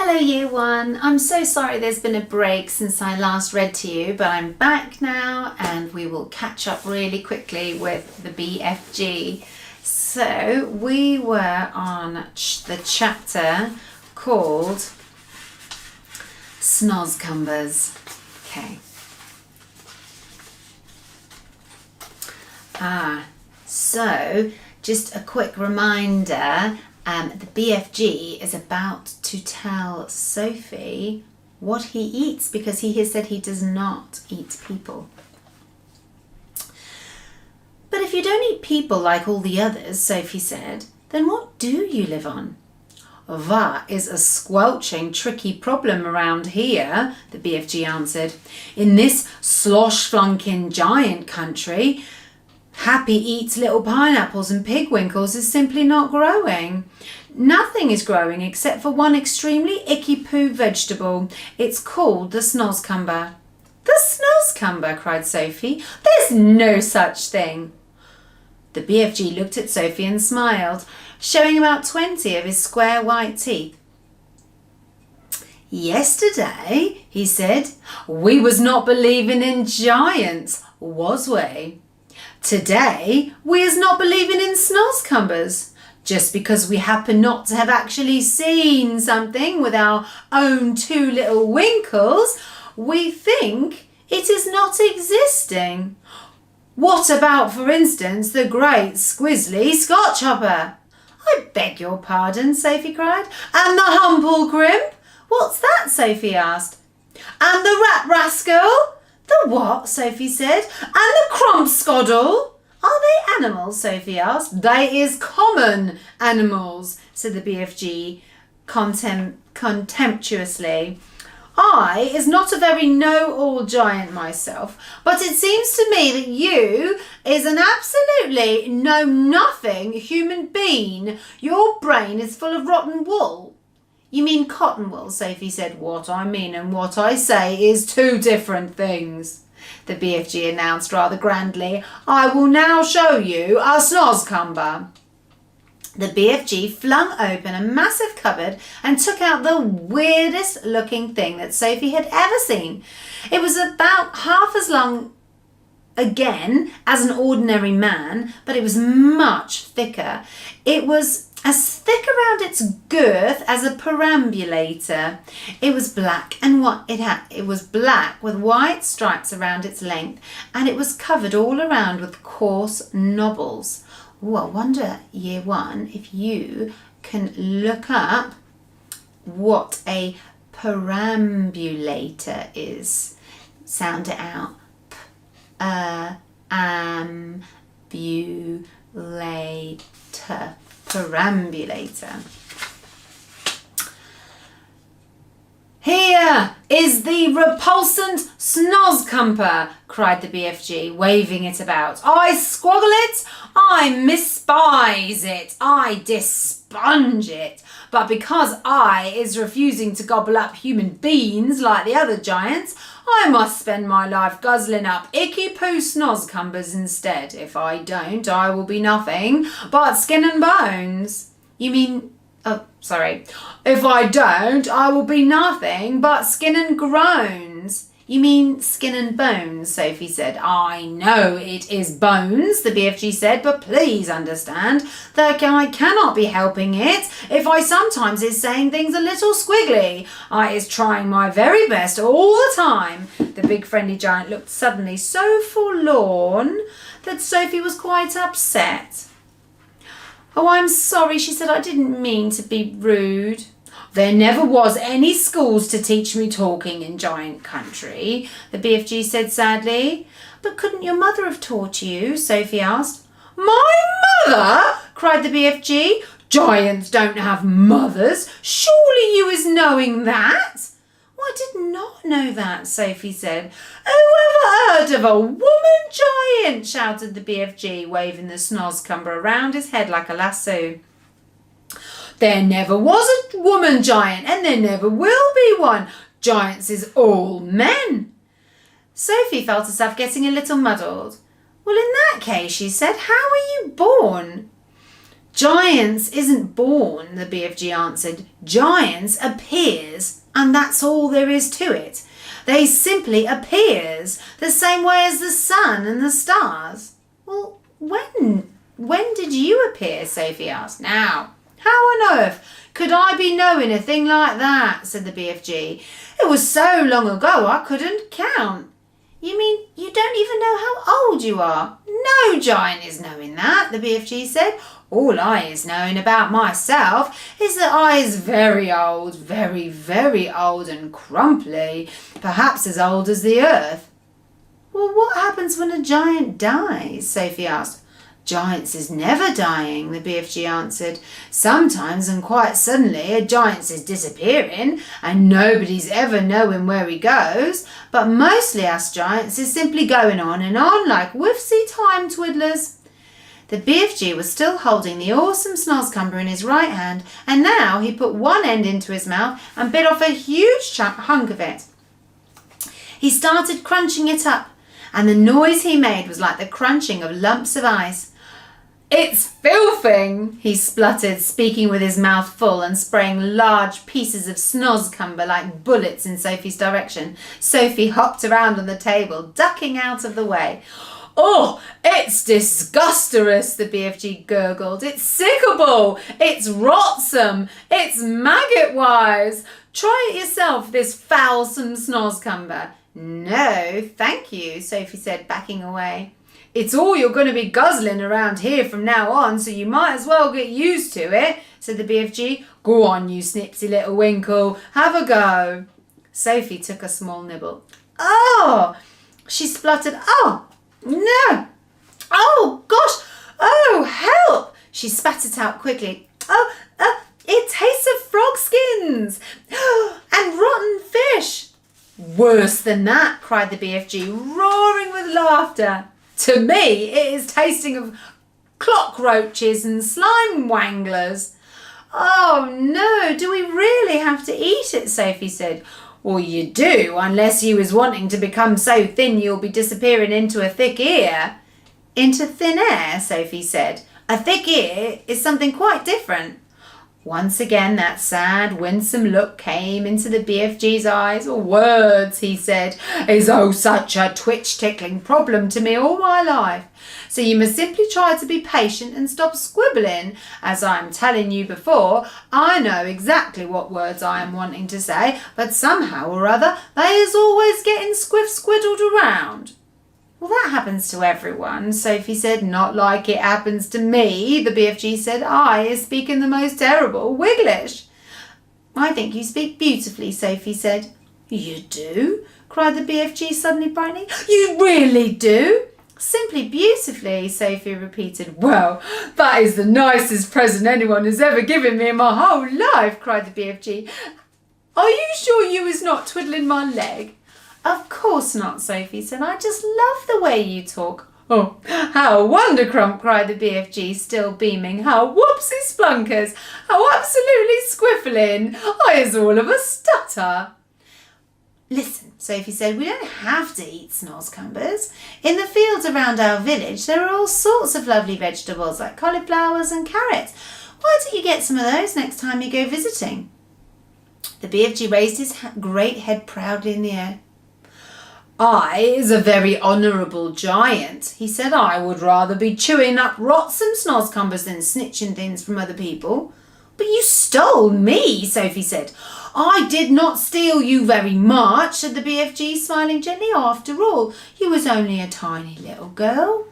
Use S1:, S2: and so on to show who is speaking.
S1: Hello Year 1, I'm so sorry there's been a break since I last read to you, but I'm back now and we will catch up really quickly with the BFG. So we were on the chapter called Snozcumbers. Okay. So just a quick reminder, the BFG is about to tell Sophie what he eats because he has said he does not eat people. But if you don't eat people like all the others, Sophie said, then what do you live on? That is a squelching, tricky problem around here, the BFG answered. In this slosh-flunking giant country, Happy eats little pineapples and pigwinkles is simply not growing. Nothing is growing except for one extremely icky poo vegetable. It's called the snozcumber. The snozcumber, cried Sophie. There's no such thing. The BFG looked at Sophie and smiled, showing about 20 of his square white teeth. Yesterday, he said, we was not believing in giants, was we? Today, we is not believing in snozcumbers. Just because we happen not to have actually seen something with our own two little winkles, we think it is not existing. What about, for instance, the great squizzly scotchhopper? I beg your pardon, Sophie cried. And the humble crimp? What's that? Sophie asked. And the rat rascal? The what? Sophie said. And the crumpscoddle? Are they animals? Sophie asked. They is common animals, said the BFG contemptuously. I is not a very know-all giant myself, but it seems to me that you is an absolutely know-nothing human being. Your brain is full of rotten wool. You mean cotton wool, Sophie said. What I mean and what I say is two different things, the BFG announced rather grandly. I will now show you a snozcumber. The BFG flung open a massive cupboard and took out the weirdest looking thing that Sophie had ever seen. It was about half as long again as an ordinary man, but it was much thicker. It was as thick around its girth as a perambulator. It was black and it was black with white stripes around its length, and it was covered all around with coarse knobbles. Oh, I wonder, Year 1, if you can look up what a perambulator is. Sound it out. Ambulator. Perambulator. Here is the repulsant snozcumber, cried the BFG, waving it about. I squoggle it, I mispise it, I dispunge it. But because I is refusing to gobble up human beings like the other giants, I must spend my life guzzling up icky poo snozcumbers instead. If I don't, I will be nothing but skin and bones. You mean... Oh, sorry. If I don't, I will be nothing but skin and groans. You mean skin and bones, Sophie said. I know it is bones, the BFG said, but please understand that I cannot be helping it if I sometimes is saying things a little squiggly. I is trying my very best all the time. The big friendly giant looked suddenly so forlorn that Sophie was quite upset. Oh, I'm sorry, she said. I didn't mean to be rude. There never was any schools to teach me talking in giant country, the BFG said sadly. But couldn't your mother have taught you? Sophie asked. My mother? Cried the BFG. Giants don't have mothers. Surely you is knowing that? Well, I did not know that, Sophie said. Who ever heard of a woman giant? Shouted the BFG, waving the snozcumber around his head like a lasso. There never was a woman giant, and there never will be one. Giants is all men. Sophie felt herself getting a little muddled. Well, in that case, she said, how were you born? Giants isn't born, the BFG answered. Giants appears, and that's all there is to it. They simply appears, the same way as the sun and the stars. Well, when did you appear? Sophie asked. Now, how on earth could I be knowing a thing like that? Said the BFG. It was so long ago I couldn't count. You mean you don't even know how old you are? No giant is knowing that, the BFG said. All I is knowing about myself is that I is very old, very, very old and crumply, perhaps as old as the earth. Well, what happens when a giant dies? Sophie asked. Giants is never dying, the BFG answered. Sometimes and quite suddenly a giant is disappearing and nobody's ever knowing where he goes, but mostly us giants is simply going on and on like whiffsy time twiddlers. The BFG was still holding the awesome Snozcumber in his right hand, and now he put one end into his mouth and bit off a huge hunk of it. He started crunching it up, and the noise he made was like the crunching of lumps of ice. It's filthing, he spluttered, speaking with his mouth full and spraying large pieces of Snozcumber like bullets in Sophie's direction. Sophie hopped around on the table, ducking out of the way. Oh, it's disgusterous, the BFG gurgled. It's sickable. It's rotsome. It's maggot-wise. Try it yourself, this foulsome Snozcumber. No, thank you, Sophie said, backing away. It's all you're going to be guzzling around here from now on, so you might as well get used to it, said the BFG. Go on, you snipsy little winkle. Have a go. Sophie took a small nibble. Oh, she spluttered. Oh, no. Oh, gosh. Oh, help. She spat it out quickly. Oh, it tastes of frog skins and rotten fish. Worse than that, cried the BFG, roaring with laughter. To me, it is tasting of cockroaches and slime wanglers. Oh, no, do we really have to eat it? Sophie said. Well, you do, unless you is wanting to become so thin you'll be disappearing into a thick ear. Into thin air, Sophie said. A thick ear is something quite different. Once again that sad, winsome look came into the BFG's eyes. Words, he said, is such a twitch-tickling problem to me all my life. So you must simply try to be patient and stop squibbling. As I am telling you before, I know exactly what words I am wanting to say, but somehow or other they is always getting squiddled around. Well, that happens to everyone, Sophie said. Not like it happens to me, the BFG said. I is speaking the most terrible Wiglish. I think you speak beautifully, Sophie said. You do? Cried the BFG, suddenly brightening. You really do? Simply beautifully, Sophie repeated. Well, that is the nicest present anyone has ever given me in my whole life, cried the BFG. Are you sure you is not twiddling my leg? Of course not, Sophie said. I just love the way you talk. Oh, how wondercrump, cried the BFG, still beaming. How whoopsie splunkers. How absolutely squiffling. I is all of a stutter. Listen, Sophie said, we don't have to eat Snozcumbers. In the fields around our village there are all sorts of lovely vegetables like cauliflowers and carrots. Why don't you get some of those next time you go visiting? The BFG raised his great head proudly in the air. I is a very honourable giant, he said. I would rather be chewing up rotsome Snozcumbers than snitching things from other people. But you stole me, Sophie said. I did not steal you very much, said the BFG, smiling gently. After all, you was only a tiny little girl.